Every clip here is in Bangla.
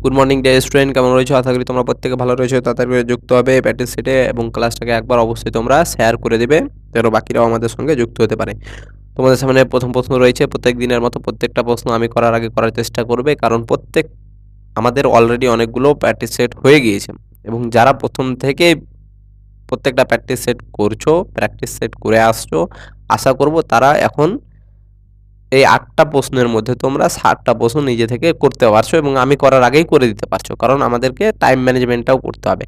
গুড মর্নিং ডে স্টুডেন্ট, কেমন রয়েছো? আশা করি তোমরা প্রত্যেকে ভালো রয়েছো। তাড়াতাড়ি করে যুক্ত হবে প্র্যাকটিস সেটে এবং ক্লাসটাকে একবার অবশ্যই তোমরা শেয়ার করে দেবে যেন বাকিরাও আমাদের সঙ্গে যুক্ত হতে পারে। তোমাদের সামনে প্রথম প্রশ্ন রয়েছে। প্রত্যেক দিনের মতো প্রত্যেকটা প্রশ্ন আমি করার আগে করার চেষ্টা করবে, কারণ আমাদের অলরেডি অনেকগুলো প্র্যাকটিস সেট হয়ে গিয়েছে এবং যারা প্রথম থেকে প্রত্যেকটা প্র্যাকটিস সেট করছো, প্র্যাকটিস সেট করে আসছো, আশা করব তারা এখন এই ৮টা প্রশ্নের মধ্যে তোমরা ৭টা প্রশ্ন নিজে থেকে করতে পারছো এবং আমি করার আগেই করে দিতে পারছো, কারণ আমাদেরকে টাইম ম্যানেজমেন্টটাও করতে হবে।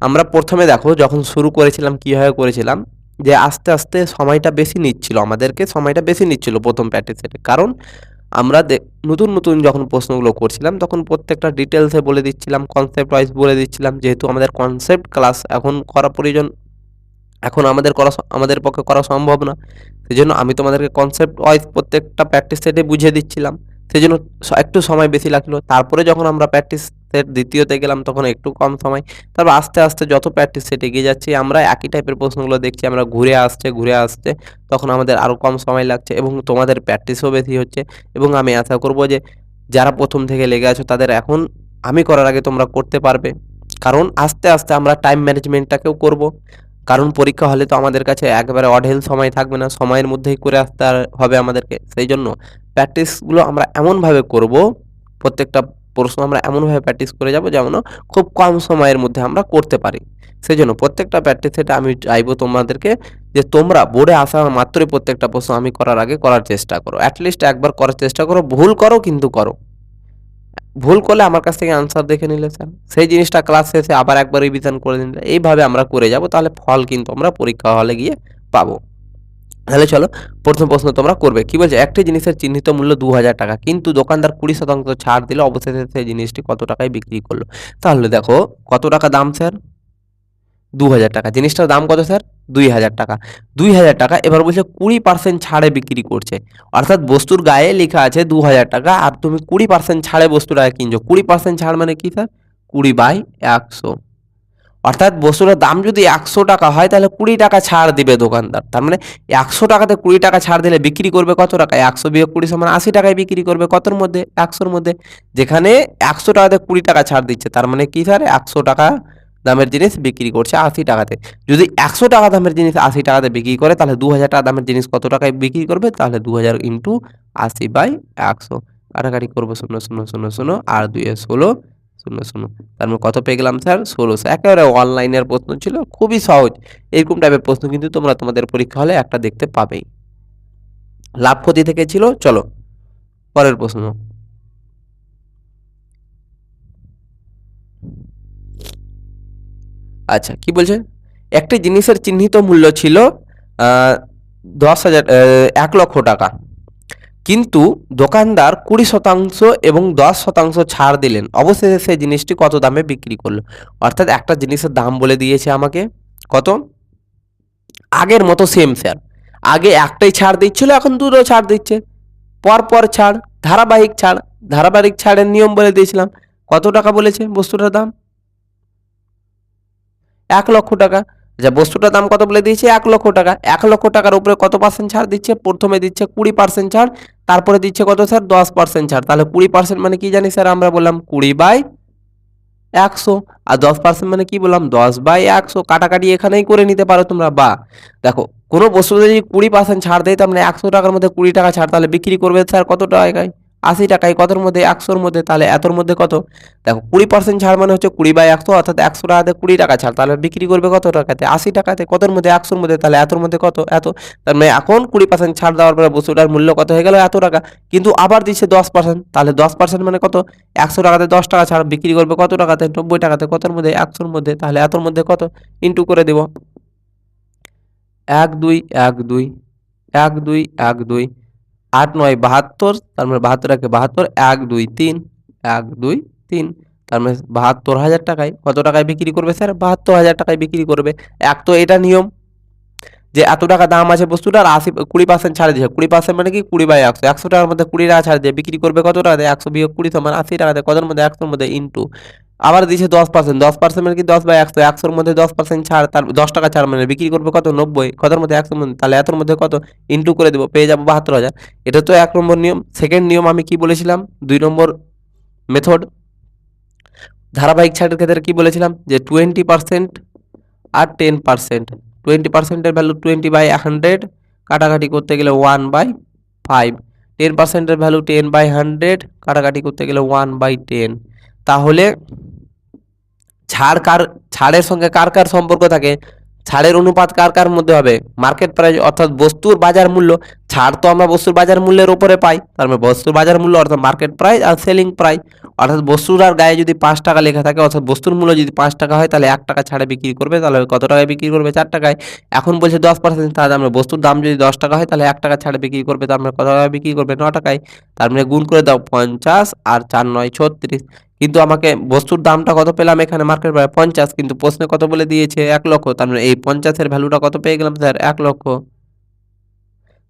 আমরা প্রথমে দেখো যখন শুরু করেছিলাম কীভাবে করেছিলাম, যে আস্তে আস্তে সময়টা বেশি নিচ্ছিল, আমাদেরকে সময়টা বেশি নিচ্ছিল প্রথম প্র্যাকটিস সেটে, কারণ আমরা নতুন নতুন যখন প্রশ্নগুলো করছিলাম তখন প্রত্যেকটা ডিটেলসে বলে দিচ্ছিলাম, কনসেপ্ট ওয়াইজ বলে দিচ্ছিলাম। যেহেতু আমাদের কনসেপ্ট ক্লাস এখন করা প্রয়োজন, এখন আমাদের পক্ষে করা সম্ভব না, সেজন্য আমি তোমাদেরকে কনসেপ্ট ওয়াইজ প্রত্যেকটা প্র্যাকটিস সেটে বুঝিয়ে দিচ্ছিলাম, সেজন্য একটু সময় বেশি লাগলো। তারপরে যখন আমরা প্র্যাকটিস সেট দ্বিতীয়তে গেলাম তখন একটু কম সময়। তারপর আস্তে আস্তে যত প্র্যাকটিস সেট এগিয়ে যাচ্ছি, আমরা একই টাইপের প্রশ্নগুলো দেখছি, আমরা ঘুরে আসছে তখন আমাদের আরও কম সময় লাগছে এবং তোমাদের প্র্যাকটিসও বেশি হচ্ছে। এবং আমি আশা করব যে যারা প্রথম থেকে লেগে আছো তাদের এখন আমি করার আগে তোমরা করতে পারবে, কারণ আস্তে আস্তে আমরা টাইম ম্যানেজমেন্টটাকেও করব। কারণ পরীক্ষা হলে তো আমাদের কাছে একবারে অঢেল সময় থাকবে না, সময়ের মধ্যেই করে আসতে হবে আমাদেরকে। সেই জন্য প্র্যাকটিসগুলো আমরা এমনভাবে করব, প্রত্যেকটা প্রশ্ন আমরা এমনভাবে প্র্যাকটিস করে যাব যেমন খুব কম সময়ের মধ্যে আমরা করতে পারি। সেই জন্য প্রত্যেকটা প্র্যাকটিস সেটা আমি চাইবো তোমাদেরকে যে তোমরা বোর্ডে আসা মাত্রই প্রত্যেকটা প্রশ্ন আমি করার আগে করার চেষ্টা করো, অ্যাটলিস্ট একবার করার চেষ্টা করো। ভুল করো কিন্তু করো, ভুল করলে আমার কাছ থেকে আনসার দেখে নিলে স্যার, সেই জিনিসটা ক্লাস শেষে আবার একবার রিভিশন করে নিলে, এইভাবে আমরা করে যাব, তাহলে ফল কিন্তু আমরা পরীক্ষা হলে গিয়ে পাবো। তাহলে চলো প্রথম প্রশ্ন তোমরা করবে। কি বলছে, একটি জিনিসের চিহ্নিত মূল্য ২০০০ টাকা, কিন্তু দোকানদার ২০% ছাড় দিলে অবশেষে সেই জিনিসটি কত টাকায় বিক্রি করলো? তাহলে দেখো কত টাকা দাম স্যার? ২০০০ টাকা। জিনিসটার দাম কত স্যার? ২০০০ টাকা। ২০০০ টাকা। এবার বলছে ২০% ছাড়ে বিক্রি করছে, অর্থাৎ বস্তুর গায়ে লেখা আছে ২০০০ টাকা আর তুমি ২০% ছাড়ে বস্তুটাকে কিনছো। ২০% ছাড় মানে কি স্যার? ২০/১০০। অর্থাৎ বস্তুটার দাম যদি ১০০ টাকা হয় তাহলে ২০ টাকা ছাড় দিবে দোকানদার। তার মানে ১০০ টাকাতে ২০ টাকা ছাড় দিলে বিক্রি করবে কত টাকায়? ১০০ বিয়োগ ২০ সমান ৮০ টাকায় বিক্রি করবে। কতর মধ্যে? ১০০-র মধ্যে। যেখানে ১০০ টাকাতে ২০ টাকা ছাড় দিচ্ছে, তার মানে কি স্যার? ১০০ টাকা দামের জিনিস বিক্রি করছে ৮০ টাকাতে। যদি ১০০ টাকা দামের জিনিস ৮০ টাকাতে বিক্রি করে তাহলে ২০০০ টাকা দামের জিনিস কত টাকায় বিক্রি করবে? তাহলে ২০০০ ইন্টু ৮০/১০০। কাটাকাটি করবো ০, ০, ০, ০ আর ২ এ ১৬, ০, ০। তার মানে কত পেয়ে গেলাম স্যার? ১৬০০। একেবারে অনলাইনের প্রশ্ন ছিল, খুবই সহজ। এরকম টাইপের প্রশ্ন কিন্তু তোমরা তোমাদের পরীক্ষা হলে একটা দেখতে পাবেই। লাভ ক্ষতি থেকে ছিল। চলো পরের প্রশ্ন। আচ্ছা, কি বলছে? একটি জিনিসের চিহ্নিত মূল্য ছিল ১ লক্ষ টাকা, কিন্তু দোকানদার ২০% এবং ১০% ছাড় দিলেন, অবশেষে সেই জিনিসটি কত দামে বিক্রি করলো? অর্থাৎ একটা জিনিসের দাম বলে দিয়েছে আমাকে কত? আগের মতো সেম স্যার, আগে একটাই ছাড় দিচ্ছিল, এখন দুটো ছাড় দিচ্ছে, পরপর ছাড়, ধারাবাহিক ছাড়। ধারাবাহিক ছাড়ের নিয়ম বলে দিয়েছিলাম। কত টাকা বলেছে বস্তুটার দাম? ১ লক্ষ টাকা। আচ্ছা, বস্তুটার দাম কত বলে দিয়েছে? ১ লক্ষ টাকা। ১ লক্ষ টাকার উপরে কত পার্সেন্ট ছাড় দিচ্ছে? প্রথমে দিচ্ছে ২০% ছাড়, তারপরে দিচ্ছে কত স্যার? ১০% ছাড়। তাহলে ২০% মানে কি জানি স্যার? আমরা বললাম ২০/১০০, আর ১০% মানে কি বললাম? ১০/১০০। কাটাকাটি এখানেই করে নিতে পারো তোমরা। বা দেখো, কোনো বস্তুতে যদি ২০% ছাড় দেয়, তার মানে ১০০ টাকার মধ্যে ২০ টাকা ছাড়, তাহলে বিক্রি করবে স্যার কত টাকায়? ৮০ টাকায়। কতর মধ্যে? ১০০-র মধ্যে। তাহলে এতর মধ্যে কত? দেখো, ২০% ছাড় মানে হচ্ছে ২০/১০০, অর্থাৎ ১০০ টাকাতে ২০ টাকা ছাড়, তাহলে বিক্রি করবে কত টাকাতে? ৮০ টাকাতে। কতর মধ্যে? ১০০-র মধ্যে। তাহলে এতর মধ্যে কত? এত। তার মানে এখন ২০% ছাড় দেওয়ার পরে বস্তুটার মূল্য কত হয়ে গেল? এত টাকা। কিন্তু আবার দিচ্ছে ১০%, তাহলে ১০% মানে কত? ১০০ টাকাতে ১০ টাকা ছাড়, বিক্রি করবে কত টাকাতে? ৯০ টাকাতে। কতর মধ্যে? ১০০-র মধ্যে। তাহলে এতর মধ্যে কত? ইন্টু করে দেব। ১ ২ ১ ২ ১ ২ ১ ২ ৮ ৯ ৭২, তার মানে ৭২ একে ৭২, ১ ২ ৩ ১ ২ ৩, তার মানে ৭২,০০০ টাকায়। কত টাকায় বিক্রি করবে স্যার? ৭২,০০০ টাকায় বিক্রি করবে। এক তো এটা নিয়ম যে এত টাকা দাম আছে বস্তুটার, ২০% ছাড় দিয়েছে। ২০% মানে কি? ২০/১০০। ১০০ টাকার মধ্যে ২০ টাকা ছাড় দিয়ে বিক্রি করবে কত টাকাতে? ১০০ বিয়োগ ২০ সমান ৮০ টাকাতে। কতর মধ্যে? ১০০-র মধ্যে। ইন্টু আবার দিয়েছে ১০%। ১০% মানে কি? ১০/১০০। ১০০-র মধ্যে 10% ছাড়, তার ১০ টাকা ছাড় মানে বিক্রি করবে কত? ৯০। কতর মধ্যে? ১০০-র মধ্যে। তাহলে এতর মধ্যে কত? ইন্টু করে দেবো, পেয়ে যাবো ৭২,০০০। এটা তো ১ নম্বর নিয়ম। সেকেন্ড নিয়ম আমি কি বলেছিলাম? ২ নম্বর মেথড, ধারাবাহিক ছাড়ের ক্ষেত্রে কি বলেছিলাম যে 20% আর 10%। 20%-এর ভ্যালু 20/100, কাটাকাটি করতে গেলে 1/5। 10%-এর ভ্যালু 10/100, কাটাকাটি করতে গেলে 1/10। তাহলে ছাড়ের সঙ্গে কার কার সম্পর্ক থাকে? ছাড়ের অনুপাত কার কার মধ্যে হবে? মার্কেট প্রাইস অর্থাৎ বস্তুর বাজার মূল্য। ছাড় তো আমরা বস্তুর বাজার মূল্যের উপরে পাই, তার মানে বস্তুর বাজার মূল্য অর্থাৎ মার্কেট প্রাইস আর সেলিং প্রাইস। অর্থাৎ বস্তুর আর গায়ে যদি 5 টাকা লেখা থাকে, অর্থাৎ বস্তুর মূল্য যদি 5 টাকা হয়, তাহলে 1 টাকা ছাড়ে বিক্রি করবে, তাহলে কত টাকায় বিক্রি করবে? 4 টাকায়। এখন বলছে 10%, তাহলে আমরা বস্তুর দাম যদি 10 টাকা হয়, তাহলে 1 টাকা ছাড়ে বিক্রি করবে, তার মানে কত টাকায় বিক্রি করবে? 9 টাকায়। তার মানে গুণ করে দাও 50 আর 4 9 36। কিন্তু আমাকে বস্তুর দামটা কত পেলাম এখানে? মার্কেট প্রাইস 50, কিন্তু প্রশ্নে কত বলে দিয়েছে? 1 লক্ষ। তার মানে এই 50-এর ভ্যালুটা কত পেয়ে গেলাম স্যার? 1 লক্ষ।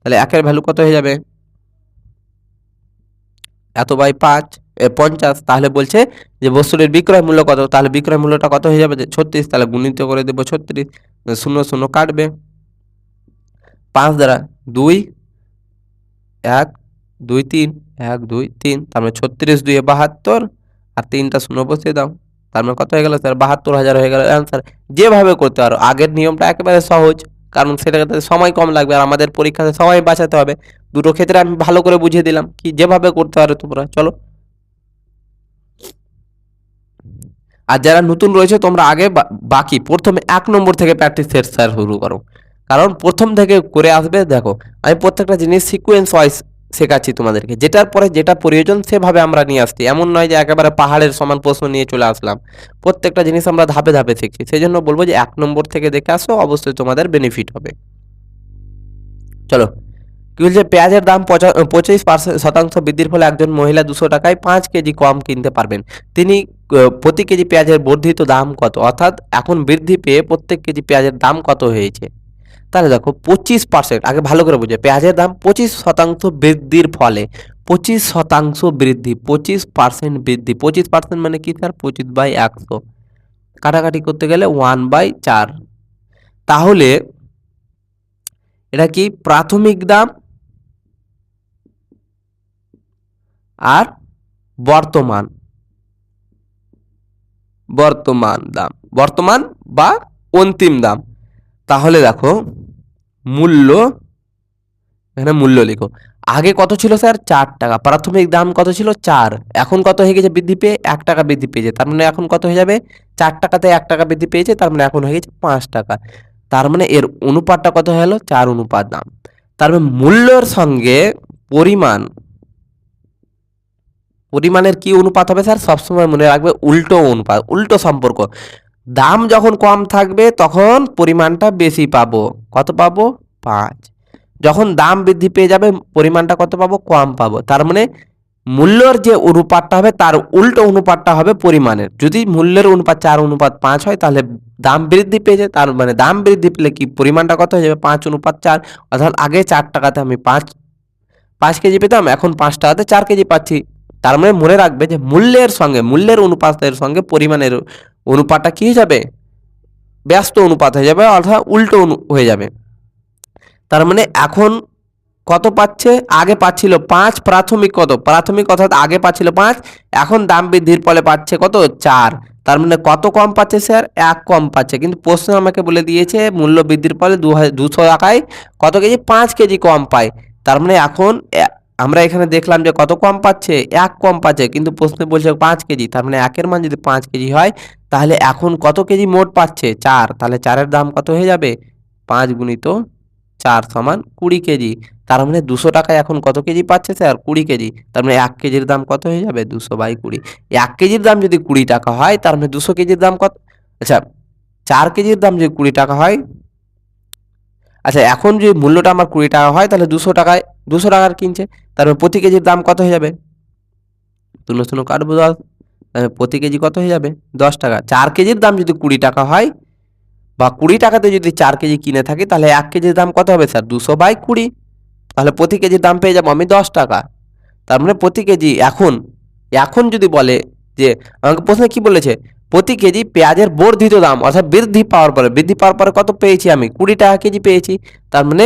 তাহলে 1-এর ভ্যালু কত হয়ে যাবে? এত বাই 50। তাহলে বলছে যে বস্তুটির বিক্রয় মূল্য কত? তাহলে বিক্রয় মূল্যটা কত হয়ে যাবে? 36। তাহলে গুণিত করে দেবো 36, 0 0 কাটবে, 5 দ্বারা 2 1 2 3 1 2 3, তার মানে 36 2 72, আর 3টা 0 বসিয়ে দাও। তার মানে কত হয়ে গেল স্যার? 72,000 হয়ে গেল অ্যান্সার। যেভাবে করতে পারো, আগের নিয়মটা একেবারে সহজ, কারণ সেটাতে সময় কম লাগবে আর আমাদের পরীক্ষাতে সময় বাঁচাতে হবে। দুটো ক্ষেত্রে আমি ভালো করে বুঝিয়ে দিলাম কি যেভাবে করতে পারো তোমরা। চলো, আর যারা নতুন রয়েছে তোমরা আগে বাকি প্রথমে 1 নম্বর থেকে প্র্যাকটিস সেট স্যার শুরু করো, কারণ প্রথম থেকে করে আসবে। দেখো, আমি প্রত্যেকটা জিনিস সিকোয়েন্স ওয়াইজ শেখাচ্ছি তোমাদেরকে, যেটার পরে যেটা প্রয়োজন সেভাবে আমরা নিয়ে আসছি। এমন নয় যে একেবারে পাহাড়ের সমান প্রশ্ন নিয়ে চলে আসলাম। প্রত্যেকটা জিনিস আমরা ধাপে ধাপে শিখছি, সেই জন্য বলবো যে 1 নম্বর থেকে দেখে আসো, অবশ্যই তোমাদের বেনিফিট হবে। চলো, কি বলছে? পেঁয়াজের দাম 25% বৃদ্ধির ফলে একজন মহিলা 200 টাকায় 5 কেজি কম কিনতে পারবেন। তিনি প্রতি কেজি পেঁয়াজের বর্ধিত দাম কত? অর্থাৎ এখন বৃদ্ধি পেয়ে প্রত্যেক কেজি পেঁয়াজের দাম কত হয়েছে? তাহলে দেখো 25%, আগে ভালো করে বুঝে, পেঁয়াজের দাম 25% বৃদ্ধির ফলে, 25% বৃদ্ধি, 25% বৃদ্ধি, 25% মানে কি স্যার? 25/100, কাটাকাটি করতে গেলে 1/4। তাহলে এটা কি? প্রাথমিক দাম আর বর্তমান দাম, বর্তমান বা অন্তিম দাম। তাহলে দেখো মূল্য, এখানে মূল্য লিখো। আগে কত ছিল স্যার? 4 টাকা। প্রাথমিক দাম কত ছিল? 4। এখন কত হয়ে গেছে বৃদ্ধি পেয়ে? 1 টাকা বৃদ্ধি পেয়েছে, তার মানে এখন কত হয়ে যাবে? 4 টাকাতে 1 টাকা বৃদ্ধি পেয়েছে, তার মানে এখন হয়ে গেছে 5 টাকা। তার মানে এর অনুপাতটা কত হলো? 4 অনুপাত দাম। তার মানে মূল্যের সঙ্গে পরিমাণের কি অনুপাত হবে স্যার? সবসময় মনে রাখবে উল্টো অনুপাত, উল্টো সম্পর্ক। দাম যখন কম থাকবে তখন পরিমাণটা বেশি পাবো। কত পাবো? 5। যখন দাম বৃদ্ধি পেয়ে যাবে পরিমাণটা কত পাবো? কম পাবো। তার মানে মূল্যের যে অনুপাতটা হবে তার উল্টো অনুপাতটা হবে পরিমাণের। যদি মূল্যের অনুপাত 4:5 হয়, তাহলে দাম বৃদ্ধি পেয়েছে, তার মানে দাম বৃদ্ধি পেলে কি পরিমাণটা কত হয়ে যাবে? 5:4। অর্থাৎ আগে 4 টাকাতে আমি 5 কেজি পেতাম, এখন 5 টাকাতে 4 কেজি পাচ্ছি। তার মানে মনে রাখবে যে মূল্যের অনুপাতের সঙ্গে পরিমাণের অনুপাতটা কি হয়ে যাবে? ব্যস্ত অনুপাত হয়ে যাবে, অর্থাৎ উল্টো হয়ে যাবে। তার মানে এখন কত পাচ্ছে? আগে পাচ্ছিল 5, প্রাথমিক কত? প্রাথমিক অর্থাৎ আগে পাচ্ছিল 5, এখন দাম বৃদ্ধির ফলে পাচ্ছে কত? 4। তার মানে কত কম পাচ্ছে স্যার? 1 কম পাচ্ছে। কিন্তু প্রশ্ন আমাকে বলে দিয়েছে মূল্য বৃদ্ধির ফলে 200 টাকায় কত কেজি? 5 কেজি কম পায়। তার মানে এখন আমরা এখানে দেখলাম যে কত কম পাচ্ছে? 1 কম পাচ্ছে, কিন্তু প্রশ্নে বলছে 5 কেজি। তার মানে 1 এর মান যদি 5 কেজি হয়, তাহলে এখন কত কেজি মোট পাচ্ছে? 4। তাহলে 4 এর দাম কত হয়ে যাবে? 5 গুণিত 4 সমান 20 কেজি। তার মানে 200 টাকায় এখন কত কেজি পাচ্ছে স্যার? 20 কেজি। তার মানে 1 কেজির দাম কত হয়ে যাবে? 200/20। 1 কেজির দাম যদি 20 টাকা হয়, তার মানে 200 কেজির দাম কত? আচ্ছা, 4 কেজির দাম যদি 20 টাকা হয়, আচ্ছা এখন যদি মূল্যটা আমার 20 টাকা হয়, তাহলে 200 টাকার কিনছে, তার মানে প্রতি কেজির দাম কত হয়ে যাবে? 0 কাটবো 10, প্রতি কেজি কত হয়ে যাবে? 10 টাকা। 4 কেজির দাম যদি 20 টাকা হয় বা 20 টাকাতে যদি 4 কেজি কিনে থাকি, তাহলে 1 কেজির দাম কত হবে স্যার? 200/20। তাহলে প্রতি কেজির দাম পেয়ে যাবো আমি 10 টাকা। তার মানে প্রতি কেজি এখন যদি বলে যে, আমাকে প্রশ্নে কি বলেছে? প্রতি কেজি পেঁয়াজের বর্ধিত দাম, অর্থাৎ বৃদ্ধি পাওয়ার পরে কত পেয়েছি আমি? 20 টাকা কেজি পেয়েছি। তার মানে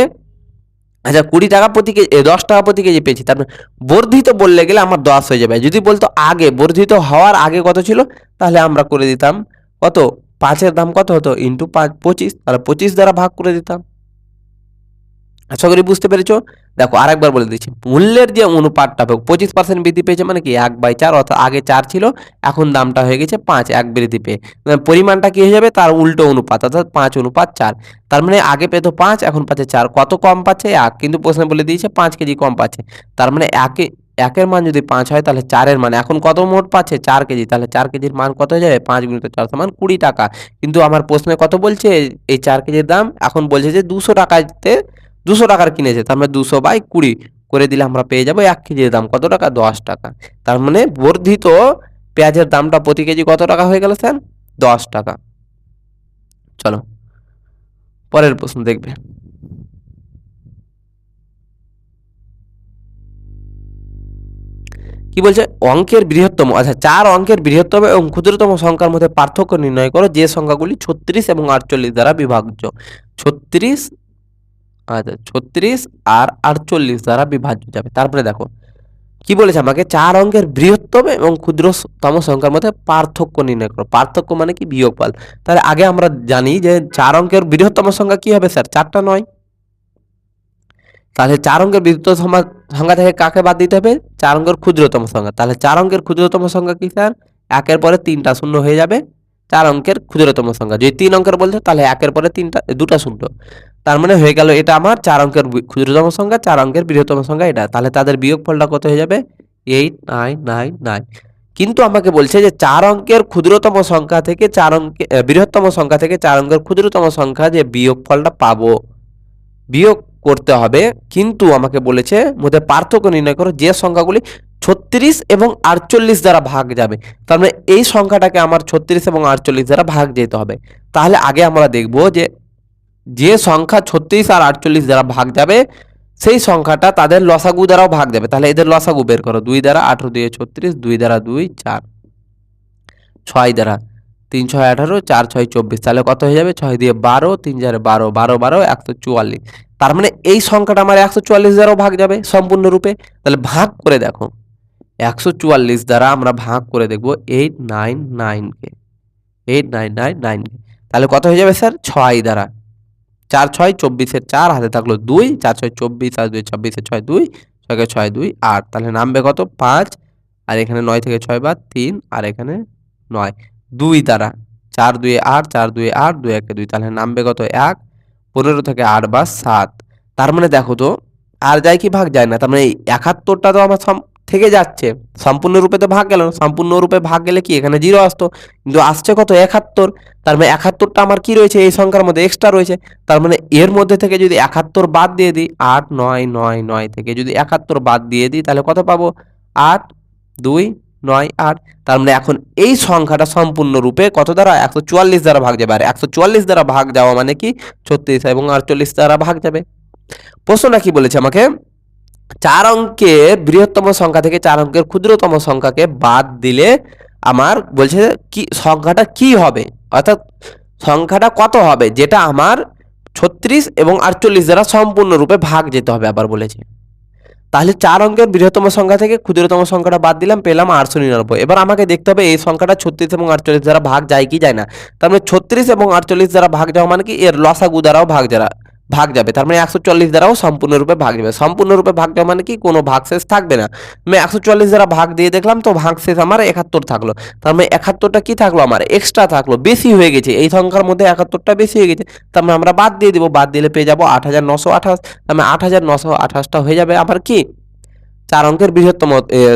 আচ্ছা 20 টাকা প্রতি কেজি, 10 টাকা প্রতি কেজি পেয়েছি, তার মানে বর্ধিত বললে গেলে আমার 10 হয়ে যাবে। যদি বলতো আগে বর্ধিত হওয়ার আগে কত ছিল, তাহলে আমরা করে দিতাম কত, 5 এর দাম কত হতো ইন্টু 5 25, তাহলে 25 দ্বারা ভাগ করে দিতাম। আশা করি বুঝতে পেরেছো। দেখো আরেকবার বলে দিচ্ছি, মূল্যের যে অনুপাতটা 25% বৃদ্ধি পেয়েছে মানে কি 1/4, অর্থাৎ আগে 4 ছিল, এখন দামটা হয়ে গেছে 5, 1 বৃদ্ধি পেয়ে পরিমাণটা কি হয়ে যাবে, তার উল্টো অনুপাত, অর্থাৎ 5:4। তার মানে আগে পেতো 5, এখন পাচ্ছে 4, কত কম পাচ্ছে 1, কিন্তু প্রশ্নে বলে দিয়েছে 5 কেজি কম পাচ্ছে। তার মানে একের মান যদি 5 হয় তাহলে 4 মান এখন কত মোট পাচ্ছে 4 কেজি, তাহলে 4 কেজির মান কত হয়ে যাবে, 5 × 4 সমান 20 টাকা। কিন্তু আমার প্রশ্নে কত বলছে, এই 4 কেজির দাম এখন বলছে যে 200 টাকাতে 200 টাকার কিনেছে, তার মানে 200/20 করে দিলে আমরা পেয়ে যাবো 1 কেজির দাম কত টাকা, 10 টাকা। তার মানে বর্ধিত পেঁয়াজের দামটা প্রতি কেজি কত টাকা হয়ে গেল স্যার, 10 টাকা। চলো পরের প্রশ্ন দেখবে। কি বলছে, অঙ্কের বৃহত্তম, আচ্ছা 4 অঙ্কের বৃহত্তম এবং ক্ষুদ্রতম সংখ্যার মধ্যে পার্থক্য নির্ণয় করো যে সংখ্যাগুলি 36 এবং 48 দ্বারা বিভাজ্য। 36, আচ্ছা 36 আর 48 দ্বারা বিভাজ্য যাবে। তারপরে দেখো কি বলেছে আমাকে, 4 অঙ্কের বৃহত্তম এবং ক্ষুদ্রতম সংখ্যার মধ্যে পার্থক্য নির্ণয় করো। পার্থক্য মানে কি, বিয়োগফল। তাহলে আগে আমরা জানি যে 4 অঙ্কের বৃহত্তম সংখ্যা কি হবে স্যার, 4টা 9। তাহলে 4 অঙ্কের বৃহত্তম সংখ্যা থেকে কাকে বাদ দিতে হবে, 4 অঙ্কের ক্ষুদ্রতম সংখ্যা। তাহলে 4 অঙ্কের ক্ষুদ্রতম সংখ্যা কি স্যার, 1-এর পরে 3টা শূন্য হয়ে যাবে 4 অঙ্কের ক্ষুদ্রতম সংখ্যা। যদি 3 অঙ্কের বলতে তাহলে 1-এর পরে 2টা শূন্য। তার মানে হয়ে গেল এটা আমার 4 অঙ্কের ক্ষুদ্রতম সংখ্যা, 4 অঙ্কের বৃহত্তম সংখ্যা এটা। তাহলে তাদের বিয়োগফলটা কত হয়ে যাবে, 8999। কিন্তু আমাকে বলছে যে 4 অঙ্কের ক্ষুদ্রতম সংখ্যা থেকে 4 অঙ্কের বৃহত্তম সংখ্যা থেকে 4 অঙ্কের ক্ষুদ্রতম সংখ্যা যে বিয়োগফলটা পাবো, বিয়োগ করতে হবে। কিন্তু আমাকে বলেছে মধ্যে পার্থক্য নির্ণয় করো যে সংখ্যাগুলি 36 এবং 48 দ্বারা ভাগ যাবে। তার মানে এই সংখ্যাটাকে আমার 36 এবং 48 দ্বারা ভাগ যেতে হবে। তাহলে আগে আমরা দেখব যে যে সংখ্যা 36 আর 48 দ্বারা ভাগ যাবে সেই সংখ্যাটা তাদের লসাগু দ্বারাও ভাগ যাবে। তাহলে এদের লসাগু বের করো, 2 দ্বারা 18 দিয়ে 36, 2 দ্বারা 2 4, 6 দ্বারা 3 6 18, 4 6 24, তাহলে কত হয়ে যাবে, 6 দিয়ে 12, 3 4 12, 12 12 144। তার মানে এই সংখ্যাটা আমার 144 দ্বারাও ভাগ যাবে সম্পূর্ণরূপে। তাহলে ভাগ করে দেখো, 144 দ্বারা আমরা ভাগ করে দেখব 899 কে, 8999 কে। তাহলে কত হয়ে যাবে স্যার, 6 দ্বারা 4 6 24-এর 4 হাতে থাকলো 2, 4 6 24 আর 2 26 এর 6 2, 6 কে 6 2 8, তাহলে নামবে কত 5, আর এখানে 9 থেকে 6 বাদ 3, আর এখানে 9, 2 দ্বারা 4 2 8, 4 2 8, 2 1 2, তাহলে নামবে কত 1, 15 থেকে 8 বাদ 7। তার মানে দেখো তো আর যায় কি ভাগ যায় না, তার মানে এই 71টা তো আমার থেকে যাচ্ছে, সম্পূর্ণরূপে তো ভাগ গেল না। সম্পূর্ণরূপে ভাগ গেলে কি এখানে 0 আসতো, কিন্তু আসছে কত 71। তার মানে 71টা আমার কি রয়েছে এই সংখ্যার মধ্যে এক্সট্রা রয়েছে। তার মানে এর মধ্যে থেকে যদি 71 বাদ দিয়ে দিই, 8 9 9 9 থেকে যদি 71 বাদ দিয়ে দিই তাহলে কত পাবো, 8 2 9 8। তার মানে এখন এই সংখ্যাটা সম্পূর্ণরূপে কত দ্বারা, 144 দ্বারা ভাগ যাবে। আর 144 দ্বারা ভাগ যাওয়া মানে কি 36 এবং 48 দ্বারা ভাগ যাবে। প্রশ্নটা কি বলেছে আমাকে, 4 অঙ্কের বৃহত্তম সংখ্যা থেকে 4 অঙ্কের ক্ষুদ্রতম সংখ্যাকে বাদ দিলে আমার বলছে কি সংখ্যাটা কি হবে, অর্থাৎ সংখ্যাটা কত হবে যেটা আমার 36 এবং 48 দ্বারা সম্পূর্ণরূপে ভাগ যেতে হবে আবার বলেছে। তাহলে 4 অঙ্কের বৃহত্তম সংখ্যা থেকে ক্ষুদ্রতম সংখ্যাটা বাদ দিলাম, পেলাম 899। এবার আমাকে দেখতে হবে এই সংখ্যাটা 36 এবং 48 দ্বারা ভাগ যায় কি যায় না। তার মানে 36 এবং 48 দ্বারা ভাগ যাওয়া মানে কি এর লসাগু দ্বারাও ভাগ যাবে। তার মানে 144 দ্বারাও সম্পূর্ণরূপে ভাগ যাবে। সম্পূর্ণরূপে ভাগ যাওয়া মানে কি কোনো ভাগশেষ থাকবে না। আমি 144 দ্বারা ভাগ দিয়ে দেখলাম তো ভাগশেষ আমার 71 থাকলো। তার মানে 71টা কি থাকলো, আমার এক্সট্রা থাকলো, বেশি হয়ে গেছে এই সংখ্যার মধ্যে 71টা বেশি হয়ে গেছে। তার মানে আমরা বাদ দিয়ে দিব, বাদ দিলে পেয়ে যাবো 8928। তার মানে 8928টা হয়ে যাবে আমার কি 4 অঙ্কের বৃহত্তম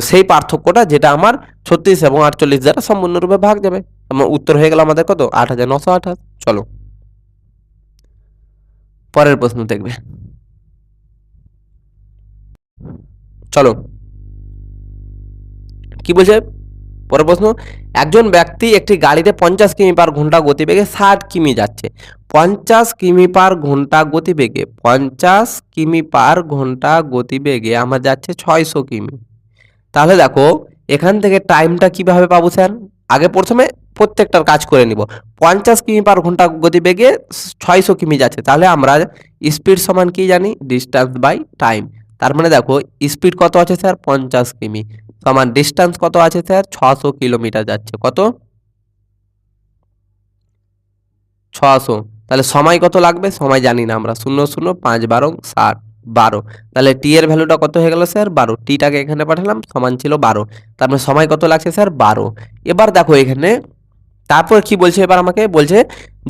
সেই পার্থক্যটা যেটা আমার 36 এবং 48 দ্বারা সম্পূর্ণরূপে ভাগ যাবে। আমার উত্তর হয়ে গেল আমাদের কত, 8928। চলো পরের প্রশ্ন দেখবে। চলো কি বলছে পরের প্রশ্ন, একজন ব্যক্তি একটি গাড়িতে 50 কিমি পার ঘন্টা গতিবেগে 60 কিমি যাচ্ছে। 50 কিমি পার ঘন্টা গতিবেগে 50 কিমি পার ঘন্টা গতিবেগে আমার যাচ্ছে 600 কিমি। তাহলে দেখো এখান থেকে টাইমটা কিভাবে পাবো স্যার, আগে প্রথমে প্রত্যেকটার কাজ করে নিব। 50 কিমি পার ঘন্টা গতিবেগে 600 কিমি যাচ্ছে, তাহলে আমরা স্পিড সমান কি জানি, ডিস্টেন্স বাই টাইম। তার মানে দেখো স্পিড কত আছে স্যার 50 কিমি সমান ডিস্টেন্স কত আছে স্যার 600 কিলোমিটার যাচ্ছে, কত 600। তাহলে সময় কত লাগবে, সময় জানি না আমরা, 0 0 5 12 60 12। তাহলে টি এর ভ্যালুটা কত হয়ে গেল স্যার 12, টিটাকে এখানে পাঠালাম, সমান ছিল 12। তার মানে সময় কত লাগছে স্যার 12। এবার দেখো এখানে তারপর কি বলছে, এবার আমাকে বলছে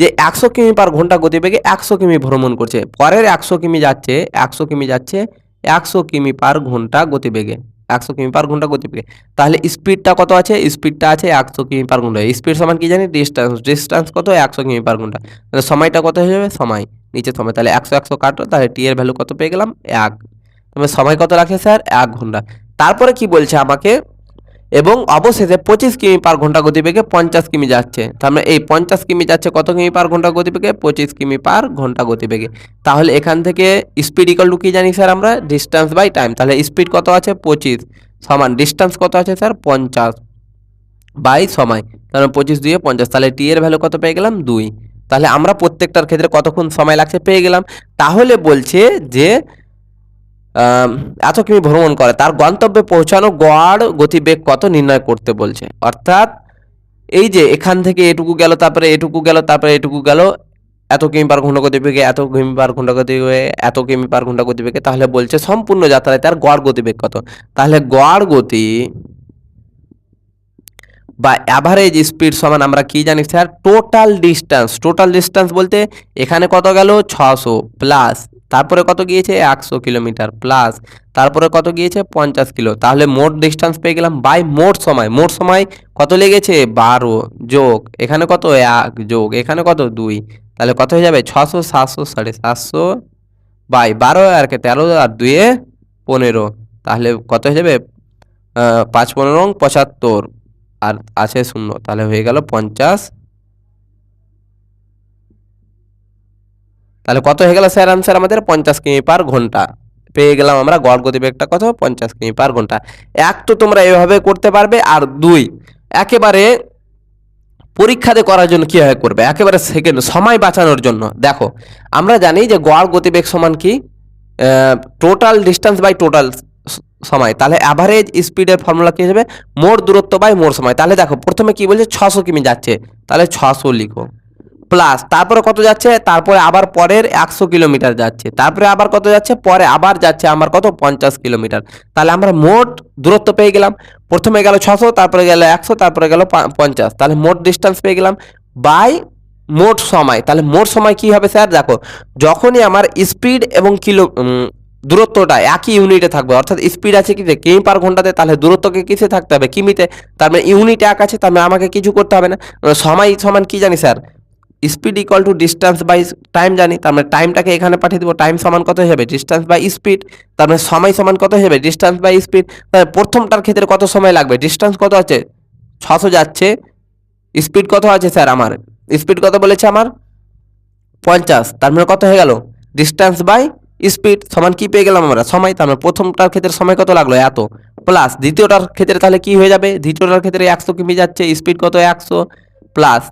যে 100 কিমি পার ঘন্টা গতিবেগে 100 কিমি ভ্রমণ করছে, পরের 100 কিমি যাচ্ছে 100 কিমি যাচ্ছে 100 কিমি পার ঘন্টা গতিবেগে, 100 কিমি পার ঘন্টা গতিবেগে। তাহলে স্পিডটা কত আছে, স্পিডটা আছে 100 কিমি পার ঘন্টা। স্পিড সমান কি জানি, ডিস্টেন্স, ডিস্টেন্স কত 100 কিমি পার ঘন্টা। তাহলে সময়টা কত হয়ে যাবে, সময় নিচে সময়, তাহলে 100 100 কাটো, তাহলে টি এর ভ্যালু কত পেয়ে গেলাম 1। তবে সময় কত লাগছে স্যার 1 ঘন্টা। তারপরে কি বলছে আমাকে, এবং অবশেষে 25 কিমি পার ঘন্টা গতিবেগে 50 কিমি যাচ্ছে। তার মানে এই 50 কিমি যাচ্ছে কত কিমি পার ঘন্টা গতিবেগে, 25 কিমি পার ঘন্টা গতিবেগে। তাহলে এখান থেকে স্পিড ইকুয়াল টু কি জানি স্যার আমরা, ডিস্টেন্স বাই টাইম। তাহলে স্পিড কত আছে 25 সমান ডিস্টেন্স কত আছে স্যার 50 বাই সময়, তাহলে 25 দিয়ে 50, তাহলে টি এর ভ্যালু কত পেয়ে গেলাম 2। তাহলে আমরা প্রত্যেকটার ক্ষেত্রে কতক্ষণ সময় লাগছে পেয়ে গেলাম। তাহলে বলছে যে এত কিমি ভ্রমণ করে তার গন্তব্যে পৌঁছানো গড় গতিবেগ কত নির্ণয় করতে বলছে। অর্থাৎ এই যে এখান থেকে এটুকু গেল, তারপরে এটুকু গেল, তারপরে এটুকু গেল, এত কিমি পার ঘন্টা গতিবেগে, এত কিমি পার ঘন্টা গতিবেগে, এত কিমি পার ঘন্টা গতিবেগে, তাহলে বলছে সম্পূর্ণ যাত্রায় তার গড় গতিবেগ কত। তাহলে গড় গতি বা অ্যাভারেজ স্পিড সমান আমরা কি জানি sir, total distance. Total distance বলতে এখানে কত গেল 600 প্লাস, তারপরে কত গিয়েছে 100 কিলোমিটার প্লাস, তারপরে কত গিয়েছে 50 কিলো, তাহলে মোট ডিস্টেন্স পেয়ে গেলাম বাই মোট সময়। মোট সময় কত লেগেছে 12 যোগ এখানে কত 1 যোগ এখানে কত 2, তাহলে কত হয়ে যাবে 600 700 750 বাই 12 আর 13 আর 2 15, তাহলে কত হয়ে যাবে 5 15 75 আর আছে 0, তাহলে হয়ে গেল 50। তাহলে কত হয়ে গেল স্যার আনসার আমাদের 50 কিমি পার ঘন্টা পেয়ে গেলাম আমরা, গড় গতিবেগটা কত 50 কিমি পার ঘন্টা। এক তো তোমরা এভাবে করতে পারবে, আর দুই একেবারে পরীক্ষাতে করার জন্য কিভাবে করবে, একেবারে সেকেন্ড সময় বাঁচানোর জন্য। দেখো আমরা জানি যে গড় গতিবেগ সমান কি, টোটাল ডিস্টেন্স বাই টোটাল সময়। তাহলে অ্যাভারেজ স্পিডের ফর্মুলা কি হবে, মোট দূরত্ব বাই মোট সময়। তাহলে দেখো প্রথমে কি বলছে 600 কিমি যাচ্ছে, তাহলে 600 লিখো, প্লাস তারপরে কত যাচ্ছে, তারপরে আবার পরের 100 কিলোমিটার যাচ্ছে, তারপরে আবার কত যাচ্ছে, পরে আবার যাচ্ছে আমার কত 50 কিলোমিটার। তাহলে আমরা মোট দূরত্ব পেয়ে গেলাম, প্রথমে গেল 600, তারপরে গেল 100, তারপরে গেল 50, তাহলে মোট ডিস্টেন্স পেয়ে গেলাম বাই মোট সময়। তাহলে মোট সময় কি হবে স্যার, দেখো যখনই আমার স্পিড এবং দূরত্বটা একই ইউনিটে থাকবে, অর্থাৎ স্পিড আছে কিতে কিমি পার ঘন্টাতে, তাহলে দূরত্বকে কিসে থাকতে হবে কিমিতে, তার মানে ইউনিট এক আছে, তার মানে আমাকে কিছু করতে হবে না। সময় সমান কি জানি sir, speed equal to distance by time জানি, তার মানে টাইমটাকে এখানে পাঠিয়ে দেবো, টাইম সমান কত হয়ে যাবে ডিস্টেন্স বাই স্পিড, তার মানে সময় সমান কত হয়ে যাবে ডিস্টেন্স বাই স্পিড। তাহলে প্রথমটার ক্ষেত্রে কত সময় লাগবে, ডিস্টেন্স কত আছে 600 যাচ্ছে, স্পিড কত আছে স্যার আমার, স্পিড কত বলেছে আমার 50, তার মানে কত হয়ে গেল ডিস্টেন্স বাই স্পিড সমান কি পেয়ে গেলাম আমরা সময়। তার মানে প্রথমটার ক্ষেত্রে সময় কত লাগলো এত, প্লাস দ্বিতীয়টার ক্ষেত্রে তাহলে কি হয়ে যাবে, দ্বিতীয়টার ক্ষেত্রে 100 কিমি যাচ্ছে, স্পিড কত 100, প্লাস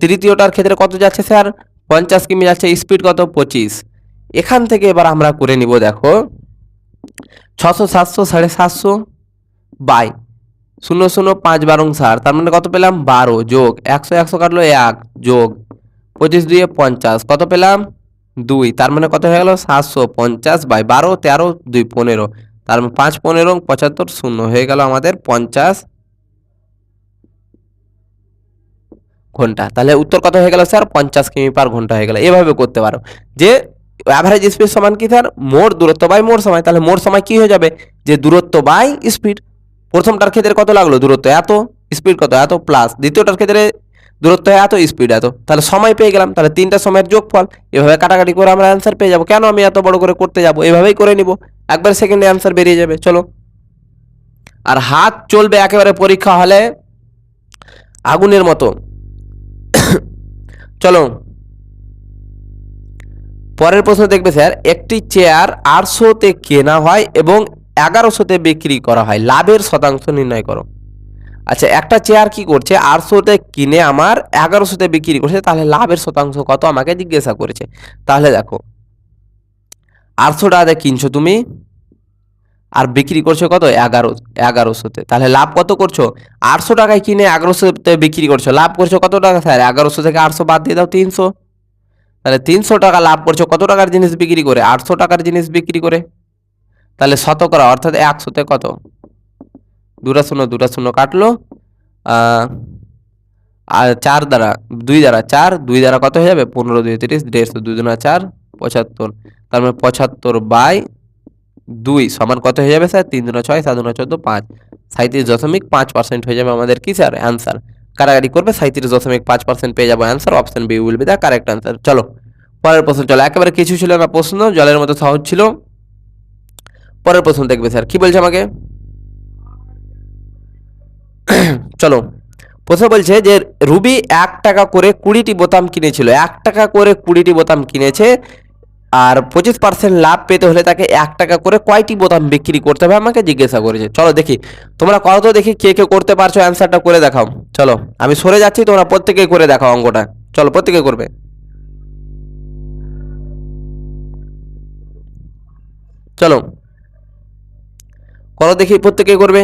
তৃতীয়টার ক্ষেত্রে কত যাচ্ছে স্যার 50 কিমি যাচ্ছে, স্পিড কত 25। এখান থেকে এবার আমরা করে নিব, দেখো 600 700 750 বাই 0 0 5 12 60, তার মানে কত পেলাম 12 যোগ 100 100 কাটলো 1 যোগ 25 দিয়ে 50 কত পেলাম 2, তার মানে কত হয়ে গেল 750 বাই 12 13 2 15, তার মানে 5 15 75 0 হয়ে গেল আমাদের 50 ঘন্টা। তাহলে উত্তর কত হয়ে গেল স্যার 50 কিমি পার ঘন্টা হয়ে গেল। এভাবে করতে পারো যে অ্যাভারেজ স্পিড সমান কি স্যার মোট দূরত্ব বাই মোট সময়। তাহলে মোট সময় কি হয়ে যাবে যে দূরত্ব বাই স্পিড, প্রথমটার ক্ষেত্রে কত লাগলো দূরত্ব এত, স্পিড কত এত, প্লাস দ্বিতীয়টার ক্ষেত্রে দূরত্ব এত স্পিড এত, তাহলে সময় পেয়ে গেলাম। তাহলে তিনটা সময়ের যোগফল, এভাবে কাটাকাটি করে আমরা অ্যান্সার পেয়ে যাবো। কেন আমি এত বড় করে করতে যাব, এভাবেই করে নিব, একবার সেকেন্ডে অ্যান্সার বেরিয়ে যাবে। চলো, আর হাত চলবে একেবারে পরীক্ষা হলে আগুনের মতো। চলো পরের প্রশ্ন দেখবে স্যার, একটি চেয়ার 800-তে কেনা হয় এবং 1100-তে বিক্রি করা হয়, লাভের শতাংশ নির্ণয় করো। আচ্ছা, একটা চেয়ার কি করছে 800-তে কিনে আমার 1100-তে বিক্রি করছে, তাহলে লাভের শতাংশ কত আমাকে জিজ্ঞাসা করেছে। তাহলে দেখো 800 টাকাতে কিনছো তুমি আর বিক্রি করছো কত 1100-তে, তাহলে লাভ কত করছো? 800 টাকায় কিনে 1100-তে বিক্রি করছো, লাভ করছো কত টাকা স্যার? 1100 থেকে 800 বাদ দিয়ে দাও 300, তাহলে 300 টাকা লাভ করছো কত টাকার জিনিস বিক্রি করে? 800 টাকার জিনিস বিক্রি করে। তাহলে শতকরা অর্থাৎ 100-তে কত? দুটা শূন্য কাটলো, আর 4 দ্বারা 2 দ্বারা 4, 2 দ্বারা কত হয়ে যাবে? 15 2 30, 150, 2 দুনা 4, 75, তার মানে 75/2 সমান কত হয়ে যাবে স্যার? 3 দুনা 6, 7 দুনা 14, 5, 37.5% হয়ে যাবে আমাদের কি স্যার অ্যান্সার। কারাগারি করবে 37.5% পেয়ে যাবো answer. Option B will be the correct answer. চলো পরের প্রশ্ন, চলো একেবারে কিছু ছিল না প্রশ্ন, জলের মতো সহজ ছিল। পরের প্রশ্ন দেখবে স্যার কি বলছে আমাকে। চলো প্রশ্ন বলছে যে রুবি 1 টাকা করে 20টি বোতাম কিনেছিল, 1 টাকা করে 20টি বোতাম কিনেছে, আর 25% লাভ পেতে হলে তাকে 1 টাকা করে কয়টি বোতাম বিক্রি করতে হবে আমাকে জিজ্ঞাসা করেছে। চলো দেখি তোমরা করো তো, দেখি কে কে করতে পারছো, অ্যান্সারটা করে দেখাও। চলো আমি সরে যাচ্ছি, তোমরা প্রত্যেকে করে দেখাও অঙ্কটা। চলো প্রত্যেকে করবে, চলো করো দেখি প্রত্যেকে করবে।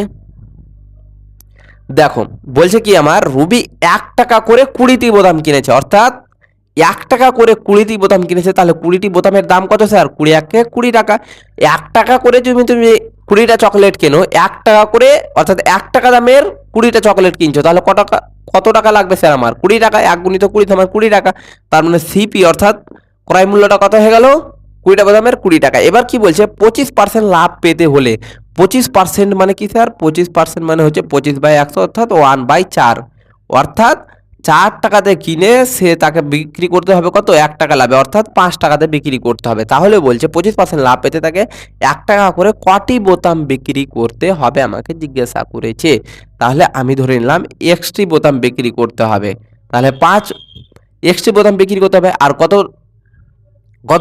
দেখো বলছে কি আমার রুবি 1 টাকা করে 20টি বোতাম কিনেছে, অর্থাৎ 1 টাকা করে 20টি বোতাম কিনেছে, তাহলে 20টি বোতামের দাম কত স্যার? 20 1 20 টাকা। 1 টাকা করে তুমি 20টা চকলেট কেনো 1 টাকা করে, অর্থাৎ 1 টাকা দামের 20টা চকলেট কিনছো, তাহলে কত টাকা লাগবে স্যার আমার? 20 টাকা, 1 গুণিত 20 আমার 20 টাকা। তার মানে সিপি অর্থাৎ ক্রয় মূল্যটা কত হয়ে গেল? 20টা বোতামের 20 টাকা। এবার কি বলছে 25% লাভ পেতে হলে, 25% মানে কি স্যার? 25% মানে হচ্ছে 25/100 অর্থাৎ 1/4, অর্থাৎ 4 টাকাতে কিনে সে তাকে বিক্রি করতে হবে কত? 1 টাকা লাভে, অর্থাৎ 5 টাকাতে বিক্রি করতে হবে। তাহলে বলছে 25% লাভ পেতে তাকে 1 টাকা করে কটি বোতাম বিক্রি করতে হবে আমাকে জিজ্ঞাসা করেছে। তাহলে আমি ধরে নিলাম এক্সটি বোতাম বিক্রি করতে হবে, তাহলে 5 এক্সটি বোতাম বিক্রি করতে হবে। আর কত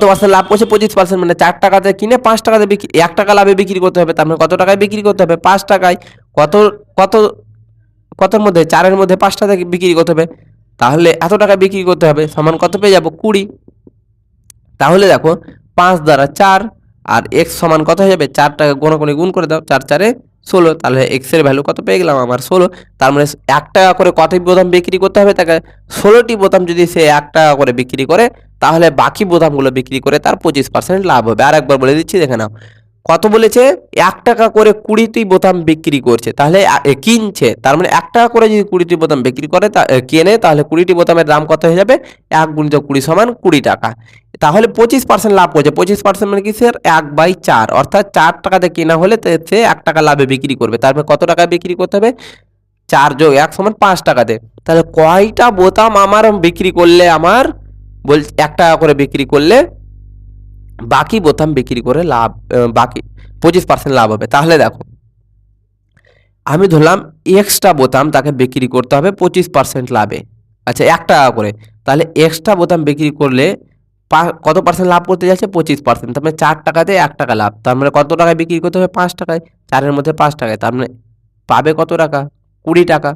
পার্সেন্ট লাভ করছে? 25%, মানে 4 টাকাতে কিনে 5 টাকাতে বিক্রি, 1 টাকা লাভে বিক্রি করতে হবে। তার মানে কত টাকায় বিক্রি করতে হবে? 5 টাকায়। কত কত কতর মধ্যে? 4-এর মধ্যে 5 টাকা বিক্রি করতে হবে, তাহলে এত টাকা বিক্রি করতে হবে, সমান কত পেয়ে যাবো? 20। তাহলে দেখো 5 দ্বারা 4 আর x সমান কত হয়ে যাবে? 4 টাকা কোণে গুণ করে দাও, 4 4-এ 16, তাহলে x এর ভ্যালু কত পেয়ে গেলাম আমার? 16। তার মানে 1 টাকা করে কতটি বোতাম বিক্রি করতে হবে তাকে? 16টি বোতাম যদি সে 1 টাকা করে বিক্রি করে, তাহলে বাকি বোতামগুলো বিক্রি করে তার 25% লাভ হবে। আর একবার বলে দিচ্ছি দেখে নাও, কত বলেছে? 1 টাকা করে 20টি বোতাম বিক্রি করছে, তাহলে কিনছে, তার মানে 1 টাকা করে যদি 20টি বোতাম বিক্রি করে কেনে, তাহলে 20টি বোতামের দাম কত হয়ে যাবে? 1 গুণিত 20 সমান 20 টাকা। তাহলে 25% লাভ করছে, 25% মানে কি স্যার? 1/4, অর্থাৎ 4 টাকাতে কেনা হলে সে 1 টাকা লাভে বিক্রি করবে। তারপরে কত টাকায় বিক্রি করতে হবে? 4 যোগ 1 সমান 5 টাকাতে। তাহলে কয়টা বোতাম আমার বিক্রি করলে আমার 1 টাকা করে বিক্রি করলে বাকি বোতাম বিক্রি করে লাভ, বাকি 25% লাভ হবে। তাহলে দেখো আমি ধরলাম এক্সট্রা বোতাম তাকে বিক্রি করতে হবে 25% লাভে, আচ্ছা 1 টাকা করে, তাহলে এক্সট্রা বোতাম বিক্রি করলে কত পার্সেন্ট লাভ করতে যাচ্ছে? 25%, তার মানে 4 টাকাতে 1 টাকা লাভ, তার মানে কত টাকায় বিক্রি করতে হবে? 5 টাকায়। 4-এর মধ্যে 5 টাকায়, তার মানে পাবে কত টাকা? 20 টাকা।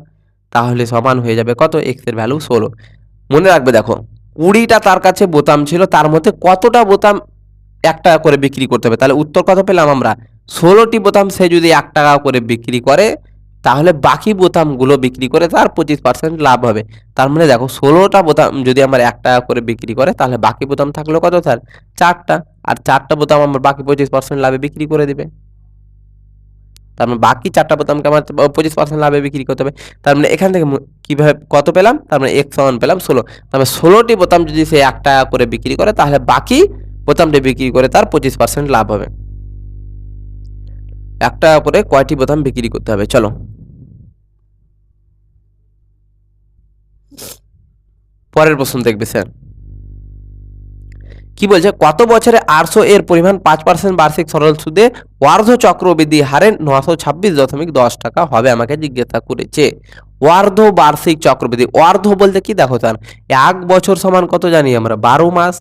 তাহলে সমান হয়ে যাবে কত? এক্স এর ভ্যালু 16। মনে রাখবে দেখো 20টা তার কাছে বোতাম ছিল, তার মধ্যে কতটা বোতাম 1 টাকা করে বিক্রি করতে হবে, তাহলে উত্তর কত পেলাম আমরা? 16টি বোতাম সে যদি 1 টাকা করে বিক্রি করে, তাহলে বাকি বোতামগুলো বিক্রি করে তার 25% লাভ হবে। তার মানে দেখো 16টা বোতাম যদি আমার 1 টাকা করে বিক্রি করে, তাহলে বাকি বোতাম থাকলো কত স্যার? 4টা, আর 4টা বোতাম আমার বাকি 25% লাভে বিক্রি করে দিবে। তার মানে বাকি 4টা বোতামকে আমার 25% লাভে বিক্রি করতে হবে। তার মানে এখান থেকে কিভাবে কত পেলাম? তার মানে x সমান পেলাম 16। তার মানে 16টি বোতাম যদি সে 1 টাকা করে বিক্রি করে, তাহলে বাকি বোতামটি বিক্রি করে তার 25% লাভ হবে। 1 টাকা করে কয়টি বোতাম বিক্রি করতে হবে? চলো পরের প্রশ্ন দেখবে স্যার কি বলছে, কত বছরে 800 এর পরিমাণ 5% বার্ষিক সরল সুদে অর্ধ চক্রবৃদ্ধি হারে 926.10 টাকা হবে আমাকে জিজ্ঞাসা করেছে। অর্ধ বার্ষিক চক্রবৃদ্ধি, অর্ধ বলতে কি দেখো স্যার 1 বছর সমান কত জানি আমরা? 12 মাস।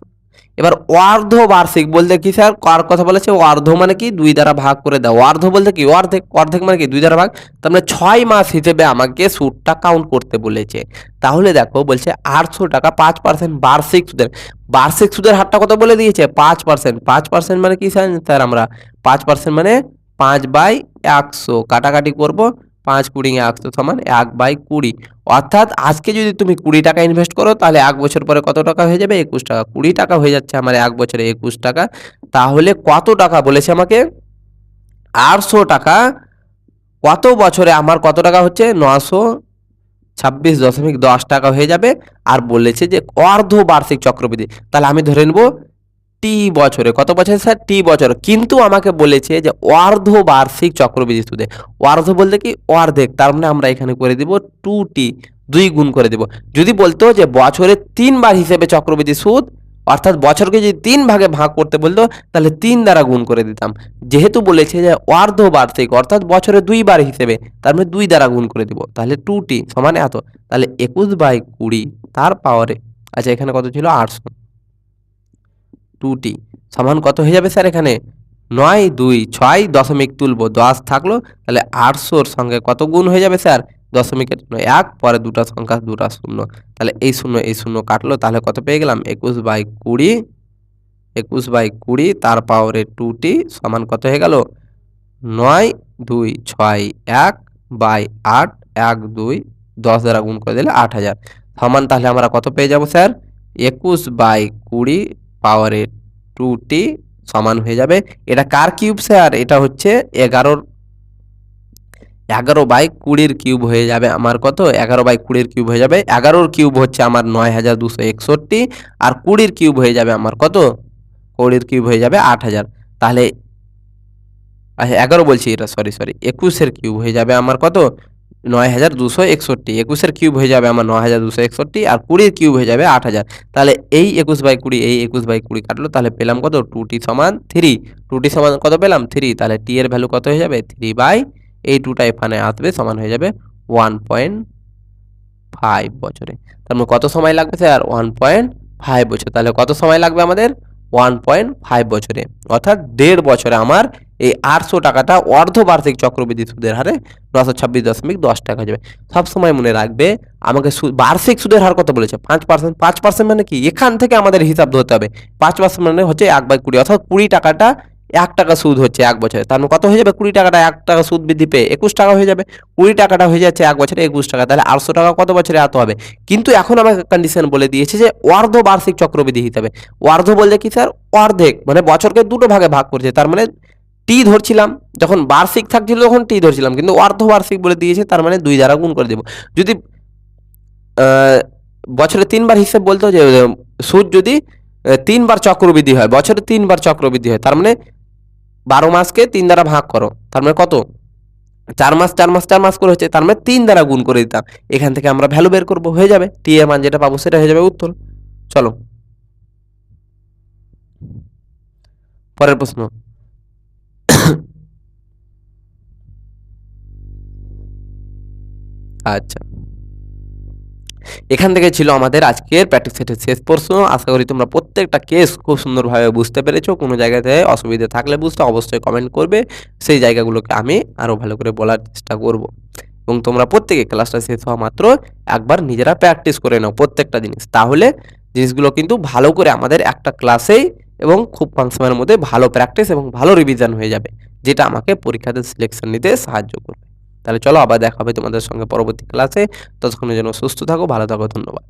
এবার অর্ধবার্ষিক বলতে কি স্যার, কার কথা বলেছে? অর্ধ মানে কি 2 দ্বারা ভাগ করে দাও। অর্ধ বলতে কি অর্ধেক, অর্ধেক মানে কি 2 দ্বারা ভাগ, তার মানে 6 মাস হিসেবে আমাকে সুদটা কাউন্ট করতে বলেছে। তাহলে দেখো বলছে 800 টাকা 5% বার্ষিক সুদের, বার্ষিক সুদের হারটা কত বলে দিয়েছে? 5%। 5% মানে কি স্যার? আমরা 5% মানে 5/100 কাটাকাটি করব, 5 20 100 সমান 1/20। অর্থাৎ আজকে যদি তুমি 20 টাকা ইনভেস্ট করো তাহলে 1 বছর পরে কত টাকা হয়ে যাবে? 21 টাকা। 20 টাকা হয়ে যাচ্ছে আমার 1 বছরে 21 টাকা। তাহলে কত টাকা বলেছে আমাকে? 800 টাকা কত বছরে আমার কত টাকা হচ্ছে? 926.10 টাকা হয়ে যাবে। আর বলেছে যে অর্ধবার্ষিক চক্রবৃদ্ধি, তাহলে আমি ধরে নেব টি বছরে। কত বছরে স্যার? টি বছর। কিন্তু আমাকে বলেছে যে অর্ধবার্ষিক চক্রবৃদ্ধি সুদে। অর্ধ বলতে কি অর্ধেক, তার মানে আমরা এখানে করে দিব 2t, 2 গুণ করে দেব। যদি বলতো যে বছরে 3 বার হিসেবে চক্রবৃদ্ধি সুদ, অর্থাৎ বছরকে যদি 3 ভাগে ভাগ করতে বলতো তাহলে 3 দ্বারা গুণ করে দিতাম। যেহেতু বলেছে যে অর্ধবার্ষিক অর্থাৎ বছরে 2 বার হিসেবে, তার মানে 2 দ্বারা গুণ করে দিব। তাহলে 2t সমান এত, তাহলে 21/20 তার পাওয়ারে, আচ্ছা এখানে কত ছিল? 800। 2t সমান কত হয়ে যাবে স্যার? এখানে 9 2 6 দশমিক তুলবো, 10 থাকলো, তাহলে 800-র সঙ্গে কত গুণ হয়ে যাবে স্যার? দশমিকের জন্য 1, পরে দুটা সংখ্যা দুটা শূন্য, তাহলে এই শূন্য কাটলো, তাহলে কত পেয়ে গেলাম? 21/20, 21/20 তার পাওয়ারে 2t সমান কত হয়ে গেল? 9 2 6 1/8, 1 2 10 দ্বারা গুণ করে দিলে 8000 সমান, তাহলে আমরা কত পেয়ে যাব স্যার? 21/20 পাওয়ারে 2t সমান হয়ে যাবে। এটা কার কিউব স্যার? এটা হচ্ছে 11/20 কিউব হয়ে যাবে আমার কত? 11/20 কিউব হয়ে যাবে। 11-র কিউব হচ্ছে আমার 9261, আর 20-র কিউব হয়ে যাবে আমার কত? 20-র কিউব হয়ে যাবে 8000। তাহলে 11 বলছি, এটা সরি 21-এর কিউব হয়ে যাবে আমার কত? 9261। 21-এর কিউব হয়ে যাবে আমার 9261, আর 20-র কিউব হয়ে যাবে 8000। তাহলে এই 21/20 এই 21/20 কাটলো, তাহলে পেলাম কত? 2t সমান 3। 2t সমান কত পেলাম? 3। তাহলে t এর ভ্যালু কত হয়ে যাবে? 3 এই 2টা এখানে আসবে, সমান হয়ে যাবে 1.5 বছরে। তার মানে কত সময় লাগবে স্যার? 1.5 বছর। তাহলে কত সময় লাগবে আমাদের? 1.5 বছরে, অর্থাৎ 1.5 বছরে আমার এই 800 টাকাটা অর্ধবার্ষিক চক্রবৃদ্ধি সুদের হারে 926.10 টাকা হয়ে যাবে। সবসময় মনে রাখবে আমাকে বার্ষিক সুদের হার কত বলেছে? 5%। 5% মানে কি? এখান থেকে আমাদের হিসাব ধরতে হবে। 5% মানে হচ্ছে 1/20, অর্থাৎ 20 টাকাটা 1 টাকা সুদ হচ্ছে 1 বছরে। তার মানে কত হয়ে যাবে? 20 টাকাটা 1 টাকা সুদ বৃদ্ধি পেয়ে 21 টাকা হয়ে যাবে। 20 টাকাটা হয়ে যাচ্ছে 1 বছরে 21 টাকা, তাহলে 800 টাকা কত বছরে এত হবে? কিন্তু এখন আমাকে কন্ডিশন বলে দিয়েছে যে অর্ধবার্ষিক চক্রবৃদ্ধি হিসাবে। অর্ধ বলতে কি স্যার? অর্ধেক, মানে বছরকে দুটো ভাগে ভাগ করছে, তার মানে টি ধরছিলাম, যখন বার্ষিক থাকছিল তখন টি ধরছিলাম, কিন্তু অর্ধবার্ষিক বলে দিয়েছে, তার মানে 2 দ্বারা গুণ করে দেব। যদি বছরে 3 বার হিসেব বলতো যে সুদ যদি 3 বার চক্রবৃদ্ধি হয়, বছরে 3 বার চক্রবৃদ্ধি হয়, তার মানে 12 মাসকে 3 দ্বারা ভাগ করো, তার মানে কত? 4 মাস 4 মাস 4 মাস করে হচ্ছে, তার মানে 3 দ্বারা গুণ করে দিতাম। এখান থেকে আমরা ভ্যালু বের করব, হয়ে যাবে টি এর মান যেটা পাবো সেটা হয়ে যাবে উত্তর। চলো পরের প্রশ্ন। আচ্ছা, এখান থেকে ছিল আমাদের আজকের প্র্যাকটিস সেটের শেষ প্রশ্ন। আশা করি তোমরা প্রত্যেকটা কেস খুব সুন্দরভাবে বুঝতে পেরেছো। কোনো জায়গাতে অসুবিধা থাকলে বুঝতে অবশ্যই কমেন্ট করবে, সেই জায়গাগুলোকে আমি আরও ভালো করে বলার চেষ্টা করব। এবং তোমরা প্রত্যেকে ক্লাসটা শেষ হওয়া মাত্র একবার নিজেরা প্র্যাকটিস করে নাও প্রত্যেকটা জিনিস, তাহলে জিনিসগুলো কিন্তু ভালো করে আমাদের একটা ক্লাসেই এবং খুব কম সময়ের মধ্যে ভালো প্র্যাকটিস এবং ভালো রিভিশন হয়ে যাবে, যেটা আমাকে পরীক্ষাতে সিলেকশন নিতে সাহায্য করবে। তাহলে চলো আবার দেখা হবে তোমাদের সঙ্গে পরবর্তী ক্লাসে। ততক্ষণের জন্য সুস্থ থাকো, ভালো থাকো, ধন্যবাদ।